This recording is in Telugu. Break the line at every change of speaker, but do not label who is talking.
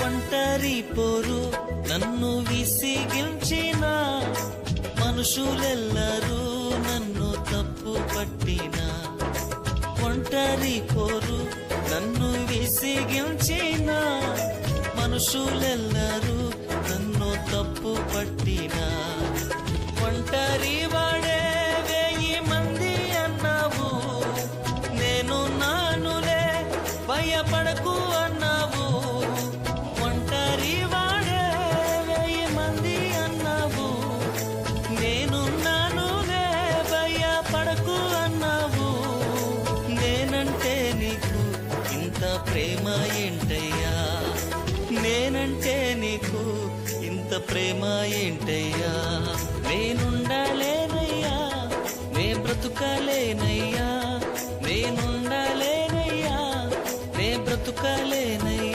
ఒంటరి పోరు నన్ను విసిగించిన మనుషులెల్లరూ నన్ను తప్పు పట్టిన ఒంటరి పోరు నన్ను విసిగించిన మనుషులెల్లరూ నన్ను తప్పు పట్టిన ఒంటరి వాడే 1000 మంది అన్నావు నేను నానులే భయపడకు అన్నావు ఒంటరి వాడే 1000 మంది అన్నావు నేను నానులే భయపడకు అన్నావు నేనంటే నీకు ఇంత ప్రేమ ఏంటయ్యా నేనంటే నీకు ఇంత ప్రేమ ఏంటయ్యా నేనుండలేనయ్యా నే బ్రతుకలేనయ్యా నేనుండలేనయ్యా నే బ్రతుకలేనయ్యా